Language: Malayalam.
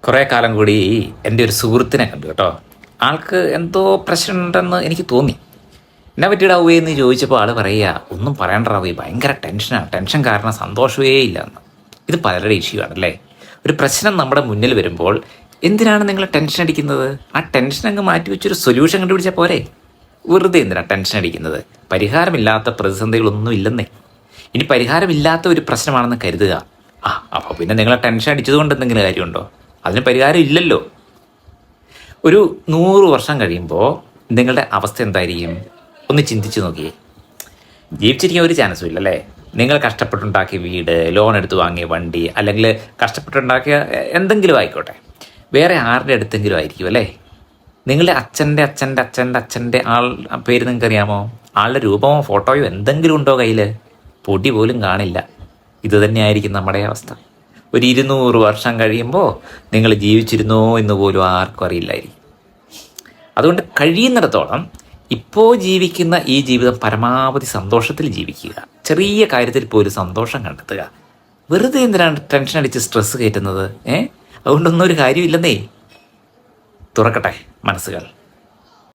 കുറേ കാലം കൂടി എൻ്റെ ഒരു സുഹൃത്തിനെ കണ്ടു കേട്ടോ. ആൾക്ക് എന്തോ പ്രശ്നമുണ്ടെന്ന് എനിക്ക് തോന്നി. എന്നെ പറ്റിയിടാവേ എന്ന് ചോദിച്ചപ്പോൾ ആൾ പറയുക, ഒന്നും പറയണ്ടാവേ, ഭയങ്കര ടെൻഷനാണ്, ടെൻഷൻ കാരണം സന്തോഷമേ ഇല്ല എന്ന്. ഇത് പലരുടെ ഇഷ്യൂ ആണല്ലേ. ഒരു പ്രശ്നം നമ്മുടെ മുന്നിൽ വരുമ്പോൾ എന്തിനാണ് നിങ്ങൾ ടെൻഷൻ അടിക്കുന്നത്? ആ ടെൻഷൻ അങ്ങ് മാറ്റി വെച്ചൊരു സൊല്യൂഷൻ കണ്ടുപിടിച്ചാൽ പോരെ. വെറുതെ എന്തിനാണ് ടെൻഷൻ അടിക്കുന്നത്? പരിഹാരമില്ലാത്ത പ്രതിസന്ധികളൊന്നും ഇല്ലെന്നേ. ഇനി പരിഹാരമില്ലാത്ത ഒരു പ്രശ്നമാണെന്ന് കരുതുക. അപ്പോൾ പിന്നെ നിങ്ങളെ ടെൻഷൻ അടിച്ചതുകൊണ്ട് എന്തെങ്കിലും കാര്യമുണ്ടോ? അതിന് പരിഹാരം ഇല്ലല്ലോ. ഒരു 100 വർഷം കഴിയുമ്പോൾ നിങ്ങളുടെ അവസ്ഥ എന്തായിരിക്കും? ഒന്ന് ചിന്തിച്ച് നോക്കിയേ. ജീവിച്ചിരിക്കാൻ ഒരു ചാൻസും ഇല്ലല്ലേ. നിങ്ങൾ കഷ്ടപ്പെട്ടുണ്ടാക്കിയ വീട്, ലോൺ എടുത്ത് വാങ്ങിയ വണ്ടി, അല്ലെങ്കിൽ കഷ്ടപ്പെട്ടുണ്ടാക്കിയ എന്തെങ്കിലും ആയിക്കോട്ടെ, വേറെ ആരുടെ അടുത്തെങ്കിലും ആയിരിക്കും അല്ലേ. നിങ്ങളുടെ അച്ഛൻ്റെ അച്ഛൻ്റെ അച്ഛൻ്റെ അച്ഛൻ്റെ പേര് നിങ്ങൾക്ക് അറിയാമോ? ആളുടെ രൂപമോ ഫോട്ടോയോ എന്തെങ്കിലും ഉണ്ടോ കയ്യിൽ? പൊടി പോലും കാണില്ല. ഇത് തന്നെയായിരിക്കും നമ്മുടെ അവസ്ഥ. ഒരു 200 വർഷം കഴിയുമ്പോൾ നിങ്ങൾ ജീവിച്ചിരുന്നോ എന്ന് പോലും ആർക്കും അറിയില്ലായിരിക്കും. അതുകൊണ്ട് കഴിയുന്നിടത്തോളം ഇപ്പോൾ ജീവിക്കുന്ന ഈ ജീവിതം പരമാവധി സന്തോഷത്തിൽ ജീവിക്കുക. ചെറിയ കാര്യത്തിൽ പോലും സന്തോഷം കണ്ടെത്തുക. വെറുതെ എന്തിനാണ് ടെൻഷൻ അടിച്ച് സ്ട്രെസ് കയറ്റുന്നത്? അതുകൊണ്ടൊന്നും ഒരു കാര്യമില്ലെന്നേ. തുറക്കട്ടെ മനസ്സുകൾ.